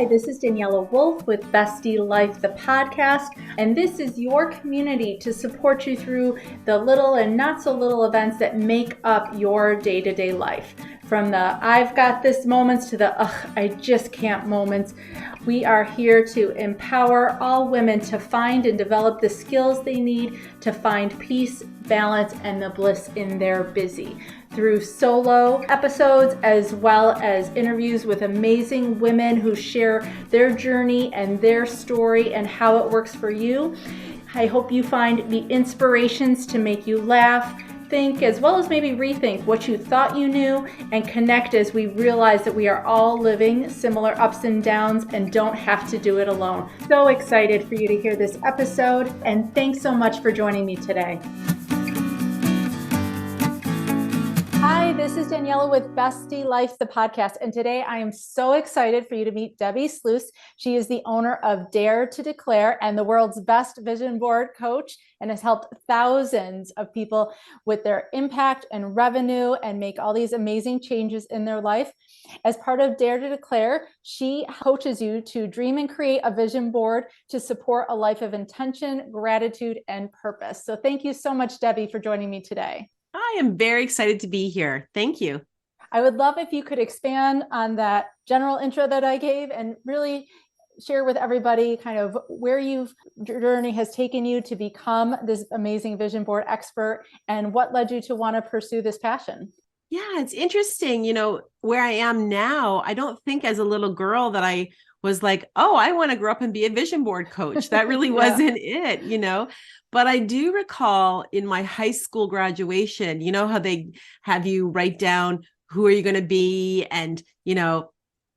Hi, this is Daniela Wolf with Bestie Life, the podcast, and this is your community to support you through the little and not so little events that make up your day-to-day life. From the I've got this moments to the I just can't moments. We are here to empower all women to find and develop the skills they need to find peace, balance, and the bliss in their busy. Through solo episodes as well as interviews with amazing women who share their journey and their story and how it works for you. I hope you find the inspirations to make you laugh, think, as well as maybe rethink what you thought you knew, and connect as we realize that we are all living similar ups and downs and don't have to do it alone. So excited for you to hear this episode, and thanks so much for joining me today. Hi, this is Daniela with Bestie Life, the podcast, and today I am so excited for you to meet Debbi Sluys. She is the owner of Dare to Declare and the world's best vision board coach, and has helped thousands of people with their impact and revenue and make all these amazing changes in their life. As part of Dare to Declare, she coaches you to dream and create a vision board to support a life of intention, gratitude, and purpose. So thank you so much, Debbi, for joining me today. I am very excited to be here. Thank you. I would love if you could expand on that general intro that I gave and really share with everybody kind of where your journey has taken you to become this amazing vision board expert and what led you to want to pursue this passion. Yeah, it's interesting. You know, where I am now, I don't think as a little girl that I was like, oh, I want to grow up and be a vision board coach. That really wasn't it, you know. But I do recall in my high school graduation, you know, how they have you write down who are you going to be? And, you know,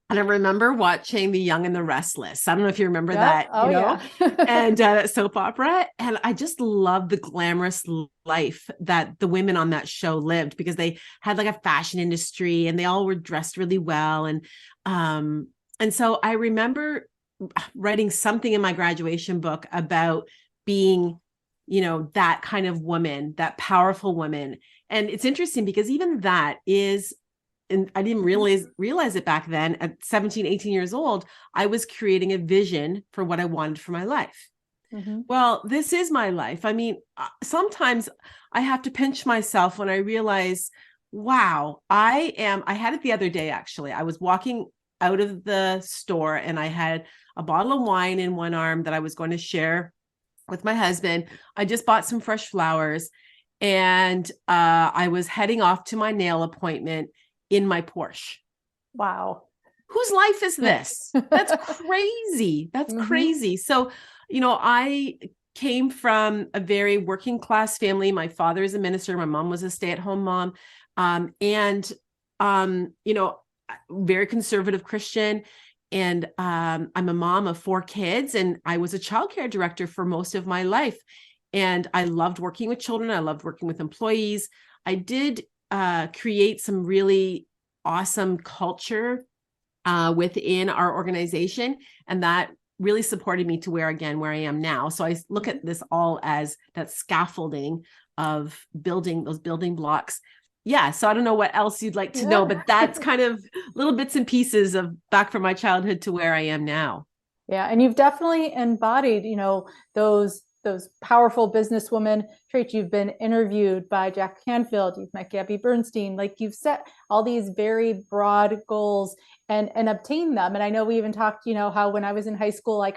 and I remember watching The Young and the Restless. I don't know if you remember that, Oh, you know, yeah. and soap opera. And I just loved the glamorous life that the women on that show lived, because they had like a fashion industry and they all were dressed really well. And so I remember writing something in my graduation book about being, you know, that kind of woman, that powerful woman. And it's interesting because even that is, and I didn't realize it back then at 17, 18 years old, I was creating a vision for what I wanted for my life. Mm-hmm. Well, this is my life. I mean, sometimes I have to pinch myself when I realize, wow, I had it the other day, actually. I was walking out of the store and I had a bottle of wine in one arm that I was going to share with my husband. I just bought some fresh flowers and I was heading off to my nail appointment in my Porsche. Wow. Whose life is this? That's crazy. That's crazy. So, you know, I came from a very working class family. My father is a minister. My mom was a stay-at-home mom. You know, very conservative Christian. And I'm a mom of 4 kids, and I was a childcare director for most of my life. And I loved working with children. I loved working with employees. I did create some really awesome culture within our organization. And that really supported me to where I am now. So I look at this all as that scaffolding of building those building blocks. Yeah. So I don't know what else you'd like to know, but that's kind of little bits and pieces of back from my childhood to where I am now. Yeah. And you've definitely embodied, you know, those powerful businesswoman traits. You've been interviewed by Jack Canfield. You've met Gabby Bernstein. Like, you've set all these very broad goals and obtained them. And I know we even talked, you know, how when I was in high school, I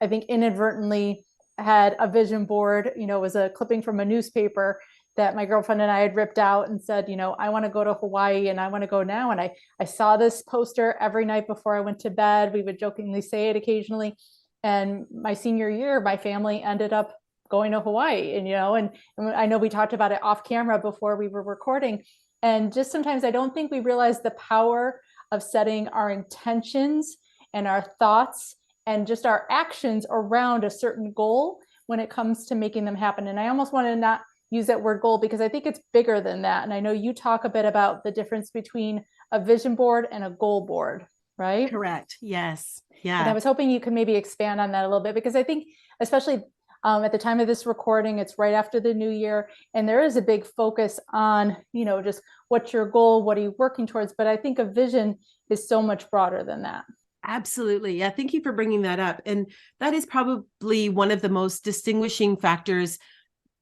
think inadvertently had a vision board, you know, it was a clipping from a newspaper that my girlfriend and I had ripped out and said, you know, I want to go to Hawaii and I want to go now. And I saw this poster every night before I went to bed. We would jokingly say it occasionally. And my senior year, my family ended up going to Hawaii, and, you know, and I know we talked about it off camera before we were recording. And just sometimes I don't think we realize the power of setting our intentions and our thoughts and just our actions around a certain goal when it comes to making them happen. And I almost want to not use that word goal because I think it's bigger than that. And I know you talk a bit about the difference between a vision board and a goal board, right? Correct. Yes. Yeah. And I was hoping you could maybe expand on that a little bit, because I think especially at the time of this recording, it's right after the new year, and there is a big focus on, you know, just what's your goal? What are you working towards? But I think a vision is so much broader than that. Absolutely. Yeah. Thank you for bringing that up. And that is probably one of the most distinguishing factors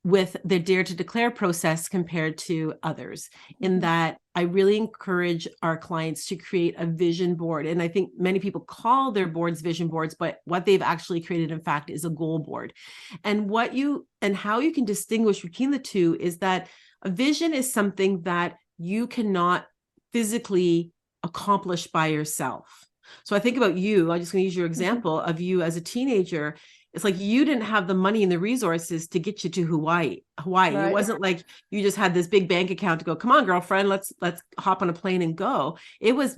with the Dare to Declare process compared to others, in that I really encourage our clients to create a vision board. And I think many people call their boards vision boards, but what they've actually created, in fact, is a goal board. And how you can distinguish between the two is that a vision is something that you cannot physically accomplish by yourself. So I think about you, I'm just going to use your example of you as a teenager. It's like you didn't have the money and the resources to get you to Hawaii. Right. It wasn't like you just had this big bank account to go, come on, girlfriend, let's hop on a plane and go. It was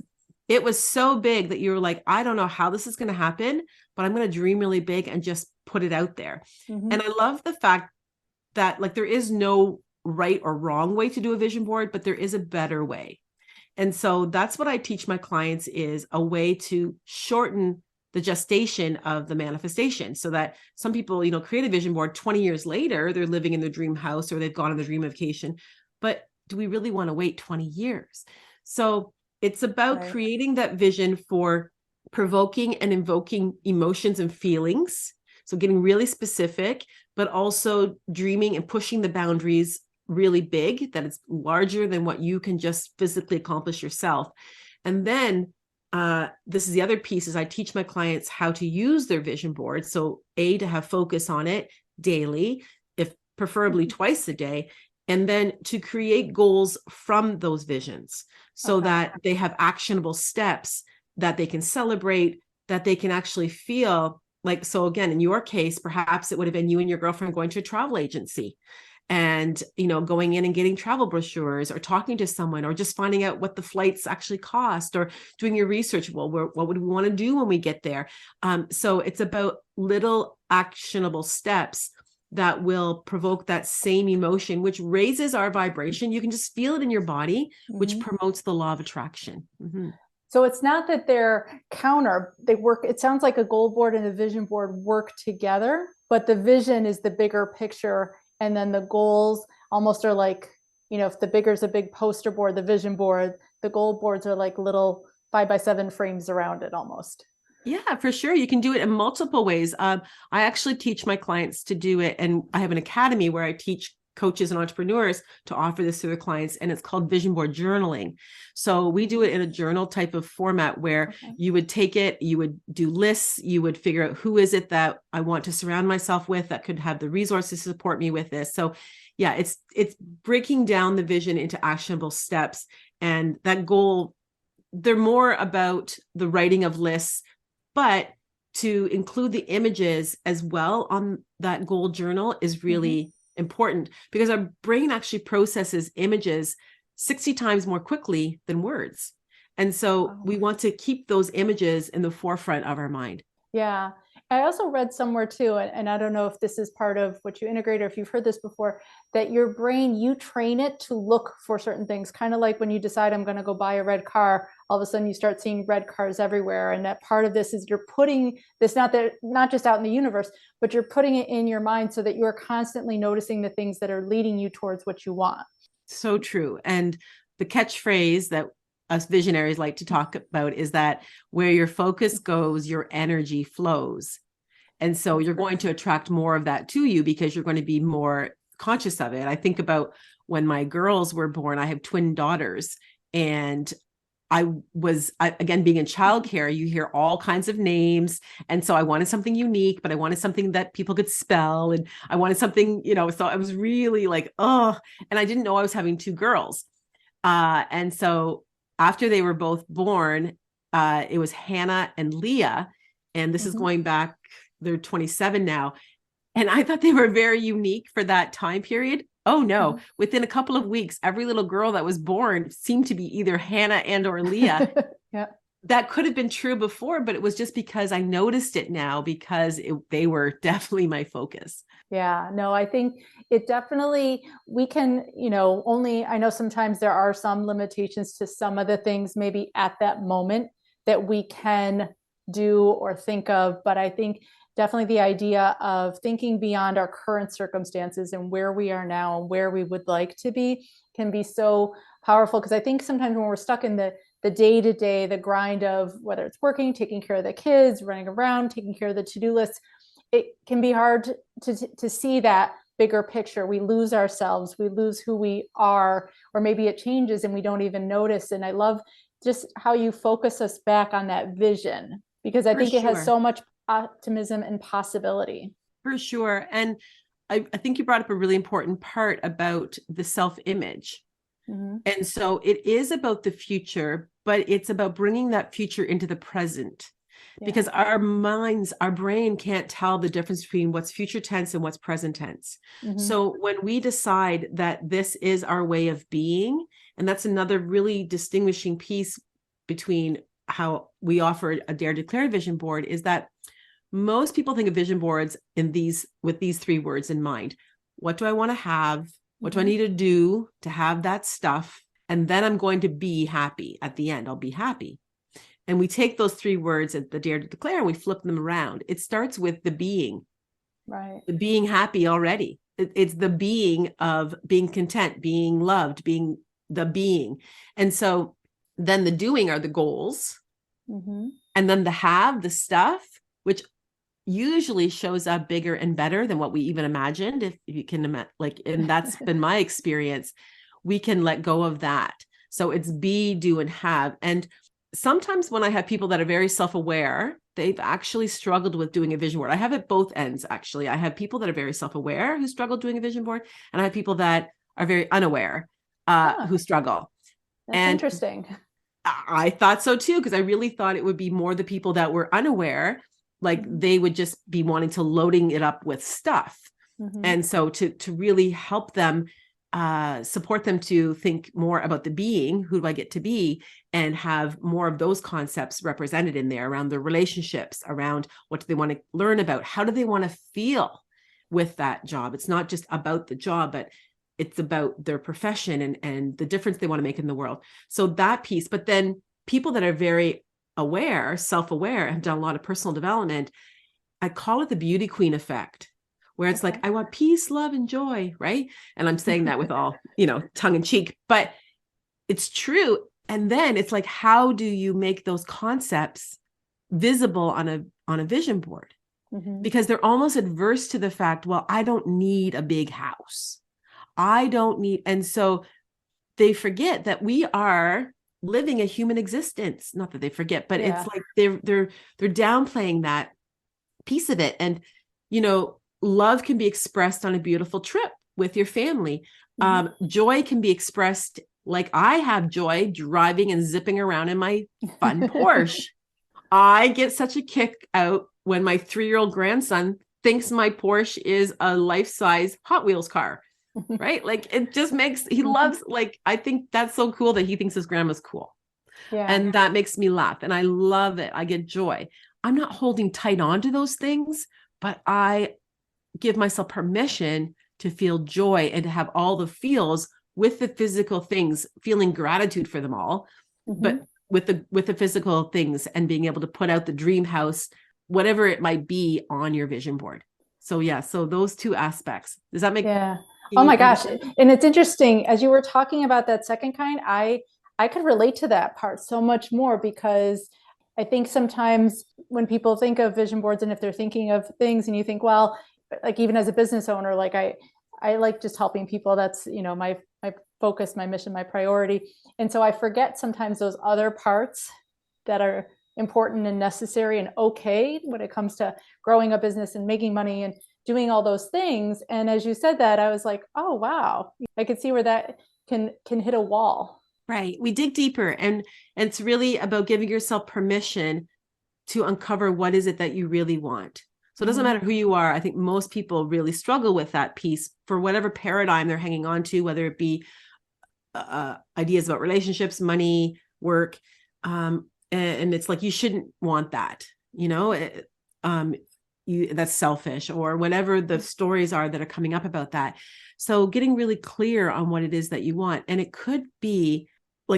so big that you were like, I don't know how this is going to happen, but I'm going to dream really big and just put it out there. And I love the fact that, like, there is no right or wrong way to do a vision board, but there is a better way. And so that's what I teach my clients, is a way to shorten the gestation of the manifestation, so that some people, create a vision board 20 years later, they're living in their dream house or they've gone on their dream vacation. But do we really want to wait 20 years? So it's about creating that vision for provoking and invoking emotions and feelings. So getting really specific, but also dreaming and pushing the boundaries really big, that it's larger than what you can just physically accomplish yourself. And then this is the other piece, is I teach my clients how to use their vision board. So to have focus on it daily, if preferably twice a day, and then to create goals from those visions, so that they have actionable steps that they can celebrate, that they can actually feel like. So again, in your case, perhaps it would have been you and your girlfriend going to a travel agency and, going in and getting travel brochures, or talking to someone, or just finding out what the flights actually cost, or doing your research. Well, what would we want to do when we get there? So it's about little actionable steps that will provoke that same emotion, which raises our vibration. You can just feel it in your body, which promotes the law of attraction. So it's not that they're counter, they work. It sounds like a goal board and a vision board work together, but the vision is the bigger picture. And then the goals almost are like, if the bigger is a big poster board, the vision board, the goal boards are like little 5x7 frames around it almost. Yeah, for sure. You can do it in multiple ways. I actually teach my clients to do it. And I have an academy where I teach coaches and entrepreneurs to offer this to their clients. And it's called vision board journaling. So we do it in a journal type of format, where you would take it, you would do lists, you would figure out who is it that I want to surround myself with that could have the resources to support me with this. So yeah, it's breaking down the vision into actionable steps. And that goal, they're more about the writing of lists, but to include the images as well on that goal journal is really important, because our brain actually processes images 60 times more quickly than words. And so we want to keep those images in the forefront of our mind. Yeah. I also read somewhere too, and I don't know if this is part of what you integrate or if you've heard this before, that your brain, you train it to look for certain things, kind of like when you decide I'm going to go buy a red car, all of a sudden you start seeing red cars everywhere. And that part of this is you're putting this, not just out in the universe, but you're putting it in your mind so that you're constantly noticing the things that are leading you towards what you want. So true. And the catchphrase that us visionaries like to talk about is that where your focus goes, your energy flows. And so you're going to attract more of that to you, because you're going to be more conscious of it. I think about when my girls were born. I have twin daughters, and again, being in childcare, you hear all kinds of names. And so I wanted something unique, but I wanted something that people could spell. And I wanted something, so I was really like, and I didn't know I was having two girls. And so after they were both born, it was Hannah and Leah. And this is going back, they're 27 now. And I thought they were very unique for that time period. Oh no, within a couple of weeks, every little girl that was born seemed to be either Hannah and or Leah. Yeah. That could have been true before, but it was just because I noticed it now, because they were definitely my focus. Yeah, no, I think it definitely, we can, I know sometimes there are some limitations to some of the things maybe at that moment that we can do or think of. But I think definitely the idea of thinking beyond our current circumstances and where we are now and where we would like to be can be so powerful. Because I think sometimes when we're stuck in the the day-to-day, the grind of whether it's working, taking care of the kids, running around, taking care of the to-do lists, it can be hard to see that bigger picture. We lose ourselves, we lose who we are, or maybe it changes and we don't even notice. And I love just how you focus us back on that vision, because I think it has so much optimism and possibility. For sure. And I think you brought up a really important part about the self-image. Mm-hmm. And so it is about the future, but it's about bringing that future into the present. Yeah. Because our minds, our brain can't tell the difference between what's future tense and what's present tense. Mm-hmm. So when we decide that this is our way of being, and that's another really distinguishing piece between how we offer a Dare Declare vision board, is that most people think of vision boards with these three words in mind. What do I want to have? What do I need to do to have that stuff? And then I'm going to be happy. At the end, I'll be happy. And we take those three words at the Dare to Declare and we flip them around. It starts with the being, right? The being happy already. It's the being of being content, being loved, being the being. And so then the doing are the goals. Mm-hmm. And then the have, the stuff, which usually shows up bigger and better than what we even imagined. If you can imagine, and that's been my experience, we can let go of that. So it's be, do, and have. And sometimes when I have people that are very self-aware, they've actually struggled with doing a vision board. I have at both ends, actually. I have people that are very self-aware who struggle doing a vision board, and I have people that are very unaware who struggle. That's interesting. I thought so too, because I really thought it would be more the people that were unaware, they would just be wanting to loading it up with stuff. Mm-hmm. And so to really help them, support them to think more about the being, who do I get to be, and have more of those concepts represented in there around their relationships, around what do they want to learn about, how do they want to feel with that job. It's not just about the job, but it's about their profession and the difference they want to make in the world. So that piece. But then people that are very aware, self-aware, have done a lot of personal development. I call it the beauty queen effect, where it's I want peace, love, and joy, right? And I'm saying that with all, tongue in cheek, but it's true. And then it's how do you make those concepts visible on a vision board? Mm-hmm. Because they're almost adverse to the fact, well, I don't need a big house. I don't need, and so they forget that we are living a human existence. Not that they forget, but it's they're downplaying that piece of it. And love can be expressed on a beautiful trip with your family. Mm-hmm. Joy can be expressed like I have joy driving and zipping around in my fun Porsche. I get such a kick out when my 3-year-old grandson thinks my Porsche is a life-size Hot Wheels car. Right? It just makes, he loves, I think that's so cool that he thinks his grandma's cool. Yeah. And that makes me laugh. And I love it. I get joy. I'm not holding tight onto those things, but I give myself permission to feel joy and to have all the feels with the physical things, feeling gratitude for them all, mm-hmm. but with the physical things and being able to put out the dream house, whatever it might be, on your vision board. So so those two aspects. Does that make sense? Oh my gosh. And it's interesting, as you were talking about that second kind, I could relate to that part so much more, because I think sometimes when people think of vision boards, and if they're thinking of things and you think, well, even as a business owner, I like just helping people. That's, my focus, my mission, my priority. And so I forget sometimes those other parts that are important and necessary and okay when it comes to growing a business and making money and doing all those things. And as you said that, I was like, oh, wow, I could see where that can hit a wall. Right. We dig deeper, and it's really about giving yourself permission to uncover what is it that you really want. So it doesn't matter who you are. I think most people really struggle with that piece for whatever paradigm they're hanging on to, whether it be ideas about relationships, money, work. And it's you shouldn't want that, that's selfish, or whatever the stories are that are coming up about that. So getting really clear on what it is that you want. And it could be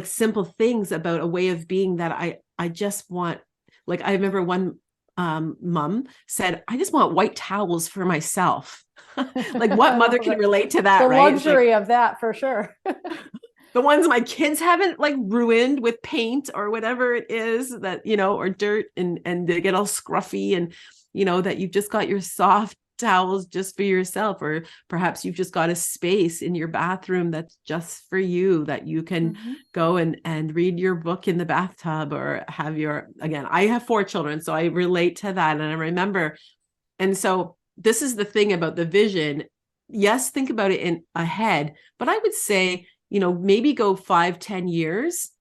simple things about a way of being that I just want. I remember one mom said, I just want white towels for myself. What mother can relate to that, the right? luxury of that, for sure. the ones my kids haven't like ruined with paint or whatever it is that, or dirt and they get all scruffy, and, that you've just got your soft towels just for yourself, or perhaps you've just got a space in your bathroom that's just for you, that you can go and read your book in the bathtub, or have again, I have 4 children, so I relate to that. And I remember, and so this is the thing about the vision. Yes, think about it in ahead, but I would say, maybe go 5-10 years.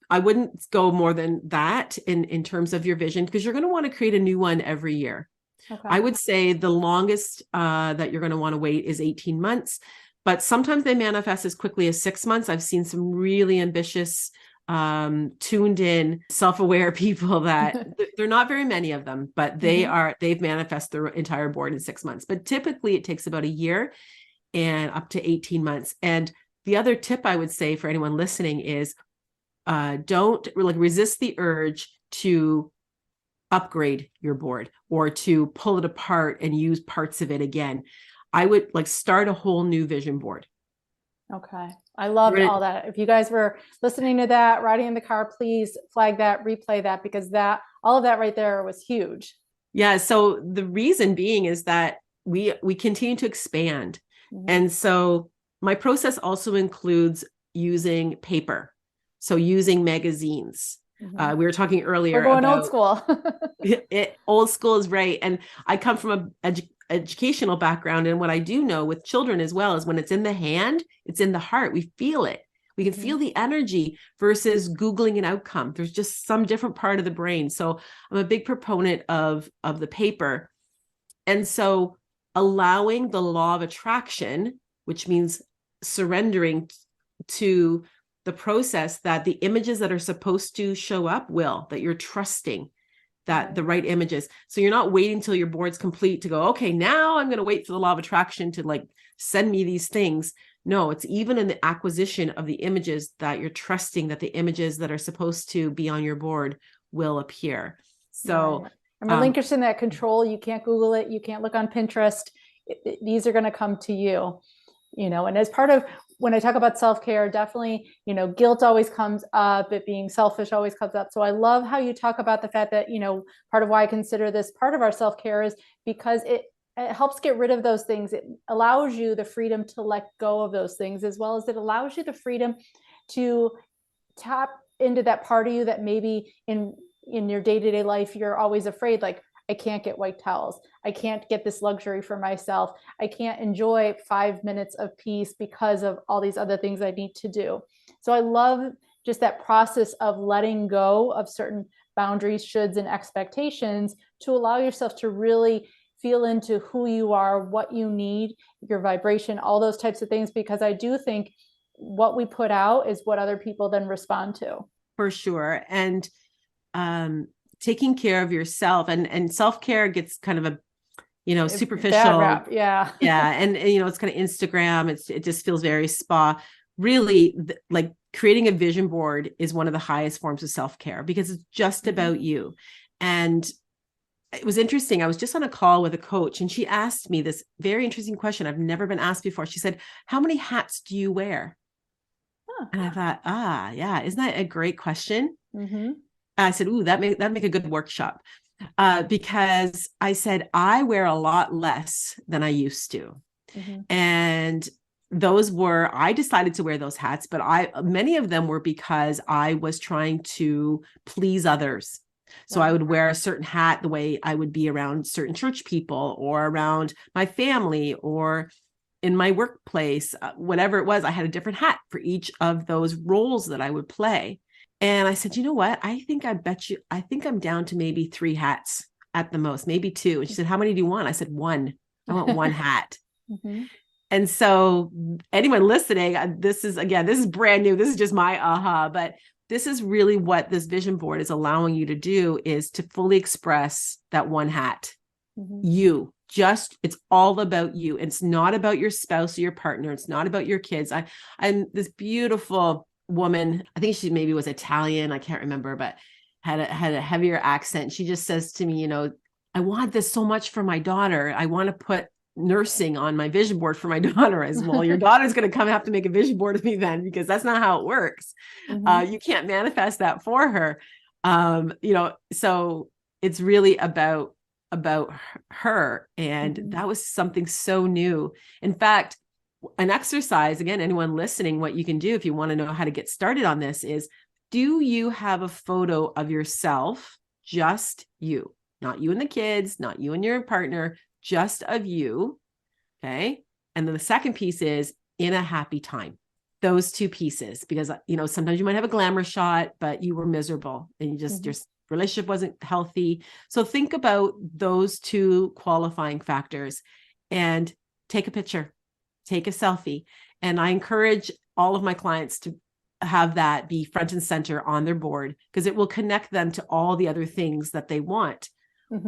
I wouldn't go more than that in terms of your vision, because you're going to want to create a new one every year. Okay. I would say the longest that you're going to want to wait is 18 months, but sometimes they manifest as quickly as 6 months. I've seen some really ambitious, tuned in, self-aware people that they're not very many of them, but they've manifested their entire board in 6 months. But typically it takes about a year and up to 18 months. And the other tip I would say for anyone listening is don't resist the urge to upgrade your board or to pull it apart and use parts of it again. I would start a whole new vision board. Okay. I loved all that. If you guys were listening to that, riding in the car, please flag that, replay that, because all of that right there was huge. Yeah. So the reason being is that we continue to expand. And so my process also includes using paper. So using magazines. We were talking earlier. We're going old school. Old school is right. And I come from an educational background. And what I do know with children as well is when it's in the hand, it's in the heart. We feel it. We can feel the energy versus Googling an outcome. There's just some different part of the brain. So I'm a big proponent of the paper. And so allowing the law of attraction, which means surrendering to the process that the images that are supposed to show up that you're trusting that the right images. So you're not waiting till your board's complete to go, okay, now I'm going to wait for the law of attraction to send me these things. No, it's even in the acquisition of the images that you're trusting that the images that are supposed to be on your board will appear. So I'm relinquishing that control. You can't Google it. You can't look on Pinterest. These are going to come to you, and as part of, when I talk about self-care, definitely, guilt always comes up, it being selfish always comes up. So I love how you talk about the fact that, part of why I consider this part of our self-care is because it helps get rid of those things. It allows you the freedom to let go of those things, as well as it allows you the freedom to tap into that part of you that maybe in your day-to-day life, you're always afraid, I can't get white towels. I can't get this luxury for myself. I can't enjoy 5 minutes of peace because of all these other things I need to do. So I love just that process of letting go of certain boundaries, shoulds, and expectations to allow yourself to really feel into who you are, what you need, your vibration, all those types of things, because I do think what we put out is what other people then respond to. For sure. And taking care of yourself and self-care gets kind of a, superficial. Rap, yeah. Yeah. And, it's kind of Instagram. It just feels very spa. Really, creating a vision board is one of the highest forms of self-care because it's just about you. And it was interesting. I was just on a call with a coach and she asked me this very interesting question I've never been asked before. She said, how many hats do you wear? Huh. And I thought, yeah, isn't that a great question? I said, ooh, that'd make a good workshop. Because I said, I wear a lot less than I used to. And I decided to wear those hats, but many of them were because I was trying to please others. So I would wear a certain hat the way I would be around certain church people or around my family or in my workplace, whatever it was. I had a different hat for each of those roles that I would play. And I said, you know what? I think I'm down to maybe 3 hats at the most, maybe 2. And she said, how many do you want? I said, 1. I want 1 hat. And so anyone listening, this is brand new. This is just my aha, but this is really what this vision board is allowing you to do, is to fully express that 1 hat. It's all about you. It's not about your spouse or your partner. It's not about your kids. I'm this beautiful woman, I think she maybe was Italian, I can't remember, but had a heavier accent. She just says to me, I want this so much for my daughter. I want to put nursing on my vision board for my daughter as well. Your daughter's going to have to make a vision board with me then, because that's not how it works. You can't manifest that for her. So it's really about her. And that was something so new. In fact, an exercise, again, anyone listening, what you can do if you want to know how to get started on this is, do you have a photo of yourself, just you, not you and the kids, not you and your partner, just of you? Okay. And then the second piece is in a happy time. Those two pieces, because, sometimes you might have a glamour shot, but you were miserable and your relationship wasn't healthy. So think about those two qualifying factors and take a picture, take a selfie. And I encourage all of my clients to have that be front and center on their board, because it will connect them to all the other things that they want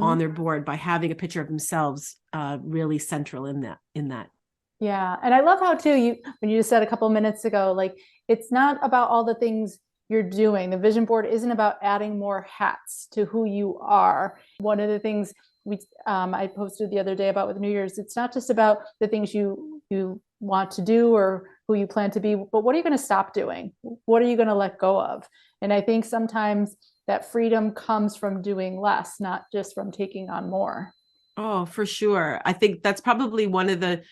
on their board by having a picture of themselves really central in that. Yeah. And I love how too, when you just said a couple of minutes ago, like, it's not about all the things you're doing. The vision board isn't about adding more hats to who you are. One of the things I posted the other day about with New Year's, it's not just about the things you want to do or who you plan to be, but what are you going to stop doing? What are you going to let go of? And I think sometimes that freedom comes from doing less, not just from taking on more. Oh, for sure. I think that's probably one of the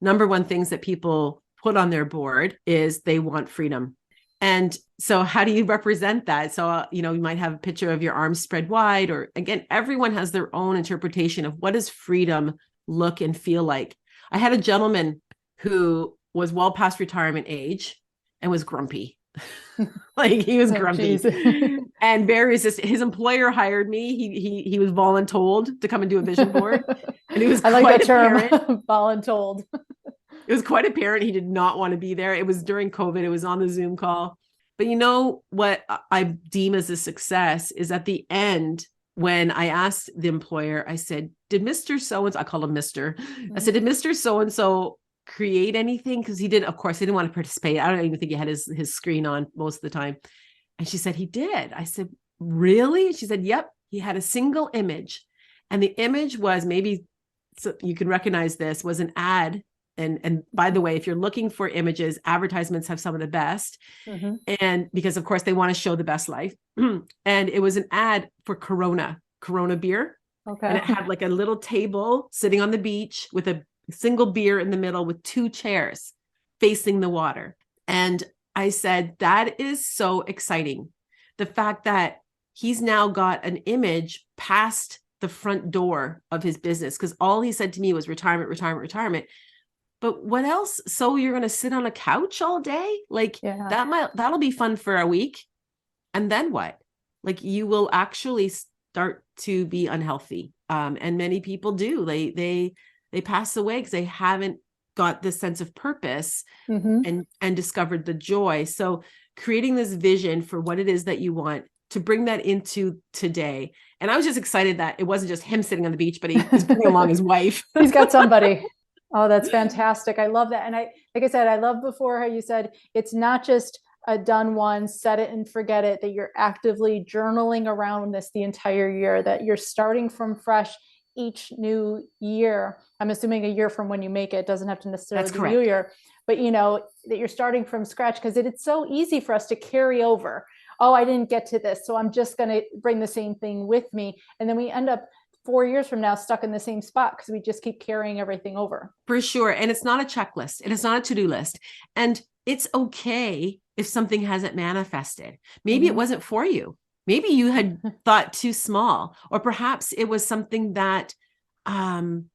number one things that people put on their board is they want freedom. And so how do you represent that? So, you might have a picture of your arms spread wide, or again, everyone has their own interpretation of what does freedom look and feel like. I had a gentleman who was well past retirement age and was grumpy. Like, he was grumpy and very resistant. His employer hired me. He was voluntold to come and do a vision board. And it was I like that term, voluntold. It was quite apparent he did not want to be there. It was during COVID. It was on the Zoom call. But what I deem as a success is at the end, when I asked the employer, I said, did Mr. So-and-so, I called him Mr. I said, did Mr. So-and-so create anything? Because he didn't, of course, he didn't want to participate. I don't even think he had his screen on most of the time. And she said, he did. I said, really? She said, yep. He had a single image. And the image was, maybe so you can recognize this, was an ad. And by the way, if you're looking for images, advertisements have some of the best. And because of course they want to show the best life. And it was an ad for Corona beer. Okay. And it had like a little table sitting on the beach with a single beer in the middle with two chairs facing the water. And I said, that is so exciting. The fact that he's now got an image past the front door of his business, because all he said to me was retirement. But what else? So you're going to sit on a couch all day? Like, that'll be fun for a week. And then what? Like, you will actually start to be unhealthy. And many people do. They pass away because they haven't got this sense of purpose and discovered the joy. So creating this vision for what it is that you want to bring that into today. And I was just excited that it wasn't just him sitting on the beach, but he's bringing along his wife. He's got somebody. Oh, that's fantastic. I love that. And like I said, I love before how you said, it's not just a done one, set it and forget it, that you're actively journaling around this the entire year, that you're starting from fresh each new year. I'm assuming a year from when you make it. It doesn't have to necessarily be a new year, but that you're starting from scratch, because it's so easy for us to carry over. Oh, I didn't get to this, so I'm just going to bring the same thing with me. And then we end up 4 years from now stuck in the same spot because we just keep carrying everything over. For sure. And it's not a checklist and it's not a to-do list. And it's okay if something hasn't manifested. Maybe it wasn't for you. Maybe you had thought too small, or perhaps it was something that, again,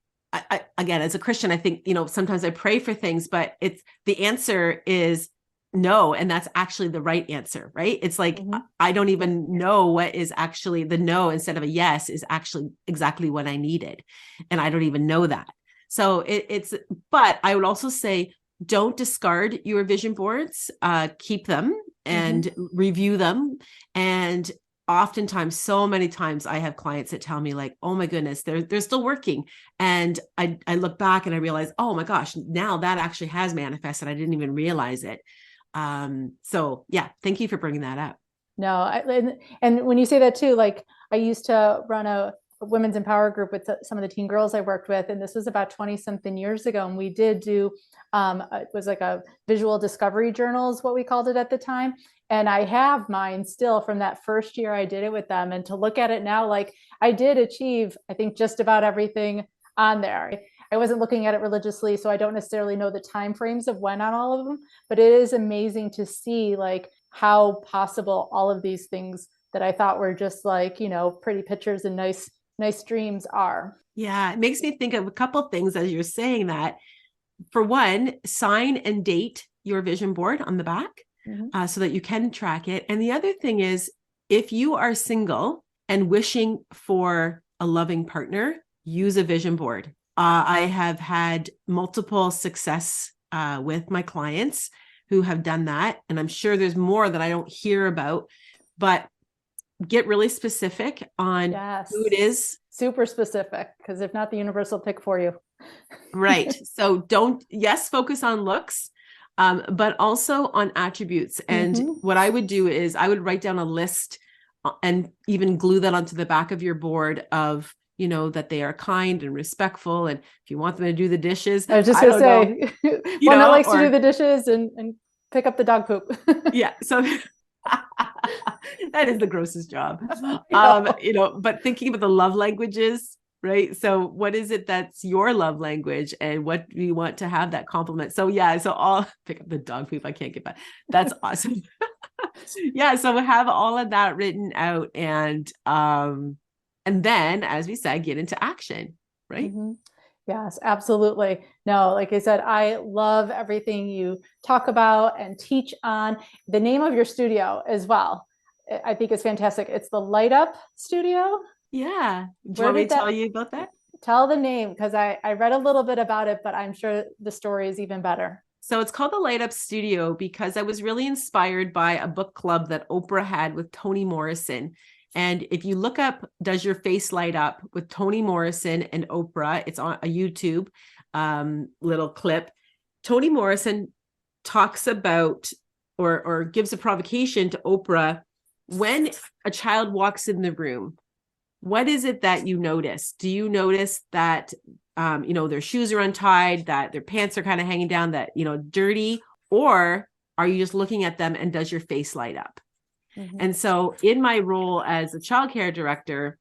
as a Christian, I think, sometimes I pray for things, but the answer is no. And that's actually the right answer, right? It's like, I don't even know what is actually the no instead of a yes is actually exactly what I needed. And I don't even know that. So but I would also say, don't discard your vision boards, keep them and review them. And oftentimes, so many times I have clients that tell me like, oh my goodness, they're still working. And I look back and I realize, oh my gosh, now that actually has manifested. I didn't even realize it. So yeah, thank you for bringing that up. No, and when you say that too, like I used to run a women's empower group with some of the teen girls I worked with, and this was about 20 something years ago. And we did do, it was like a visual discovery journal is what we called it at the time. And I have mine still from that first year I did it with them. And to look at it now, like I did achieve, I think, just about everything on there. I wasn't looking at it religiously, so I don't necessarily know the time frames of when on all of them, but it is amazing to see like how possible all of these things that I thought were just like, you know, pretty pictures and nice dreams are. Yeah, it makes me think of a couple of things as you're saying that. For one, sign and date your vision board on the back so that you can track it. And the other thing is, if you are single and wishing for a loving partner, use a vision board. I have had multiple success with my clients who have done that. And I'm sure there's more that I don't hear about, but get really specific on who it is. Super specific, because if not, the universe will pick for you. Right. So focus on looks, but also on attributes. And what I would do is I would write down a list and even glue that onto the back of your board of, you know, that they are kind and respectful. And if you want them to do the dishes, I was just going to say, one that likes to do the dishes and pick up the dog poop. Yeah. So that is the grossest job. You know, but thinking about the love languages, right? So what is it that's your love language and what do you want to have that compliment? So yeah, so I'll pick up the dog poop. I can't get back. That's awesome. Yeah. So we have all of that written out and then, as we said, get into action, right? Yes, absolutely. No, like I said, I love everything you talk about and teach on. The name of your studio as well, I think is fantastic. It's the Light Up Studio. Yeah. Do you want me to tell you about that? Tell the name, because I read a little bit about it, but I'm sure the story is even better. So it's called the Light Up Studio because I was really inspired by a book club that Oprah had with Toni Morrison. And if you look up, Does Your Face Light Up with Toni Morrison and Oprah, it's on a YouTube little clip. Toni Morrison talks about or gives a provocation to Oprah. When a child walks in the room, what is it that you notice? Do you notice that, you know, their shoes are untied, that their pants are kind of hanging down, that, you know, dirty, or are you just looking at them and does your face light up? And so in my role as a childcare director,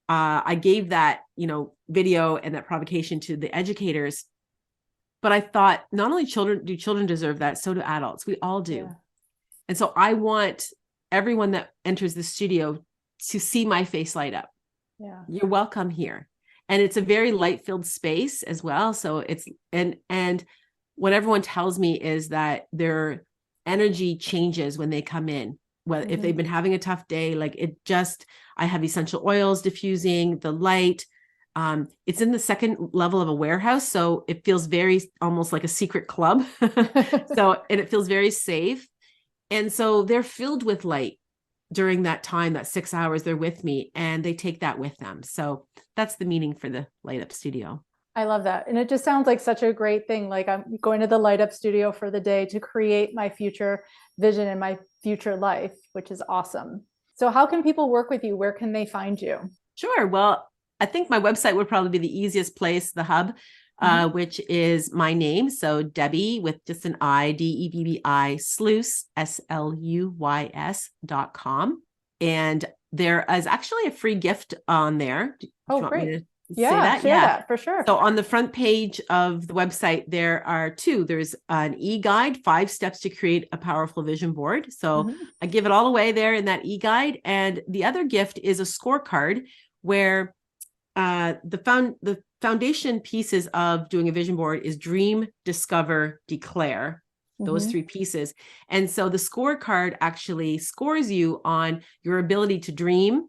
I gave that, you know, video and that provocation to the educators. But I thought not only children deserve that, so do adults. We all do. Yeah. And so I want everyone that enters the studio to see my face light up. Yeah. You're welcome here. And it's a very light-filled space as well. So it's, and what everyone tells me is that their energy changes when they come in. Well, if they've been having a tough day, like it just, I have essential oils diffusing, the light. It's in the second level of a warehouse. So it feels very almost like a secret club. So, and it feels very safe. And so they're filled with light during that time, that 6 hours they're with me, and they take that with them. So that's the meaning for the Light Up Studio. I love that. And it just sounds like such a great thing. Like I'm going to the Light Up Studio for the day to create my future vision and my future life, which is awesome. So how can people work with you? Where can they find you? Sure. Well, I think my website would probably be the easiest place, the hub, which is my name. So Debbi with just an I, Debbi Sluys, SLUYS.com. And there is actually a free gift on there. Oh, great. Yeah, share that for sure. So on the front page of the website, there are two. There's an e-guide, 5 steps to create a powerful vision board. So I give it all away there in that e-guide. And the other gift is a scorecard where the foundation pieces of doing a vision board is dream, discover, declare. Those 3 pieces. And so the scorecard actually scores you on your ability to dream,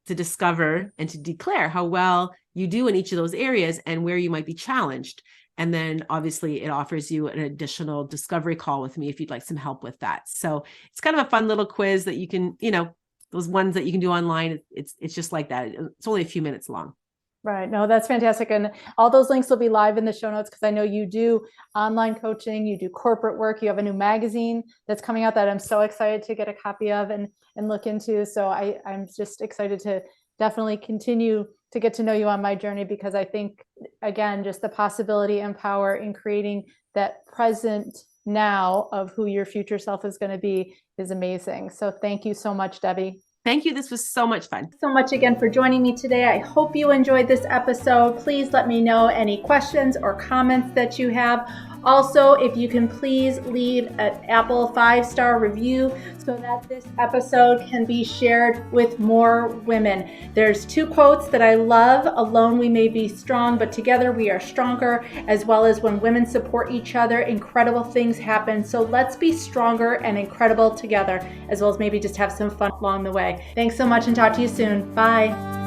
to discover, and to declare how well you do in each of those areas and where you might be challenged. And then obviously it offers you an additional discovery call with me if you'd like some help with that. So it's kind of a fun little quiz that you can, you know, those ones that you can do online. It's just like that. It's only a few minutes long. Right. No, that's fantastic. And all those links will be live in the show notes because I know you do online coaching, you do corporate work, you have a new magazine that's coming out that I'm so excited to get a copy of and look into. So I'm just excited to definitely continue to get to know you on my journey, because I think, again, just the possibility and power in creating that present now of who your future self is going to be is amazing. So thank you so much, Debbi. Thank you. This was so much fun. So much again for joining me today. I hope you enjoyed this episode. Please let me know any questions or comments that you have. Also, if you can please leave an Apple 5-star review so that this episode can be shared with more women. There's 2 quotes that I love. Alone we may be strong, but together we are stronger, as well as when women support each other, incredible things happen. So let's be stronger and incredible together, as well as maybe just have some fun along the way. Thanks so much and talk to you soon. Bye.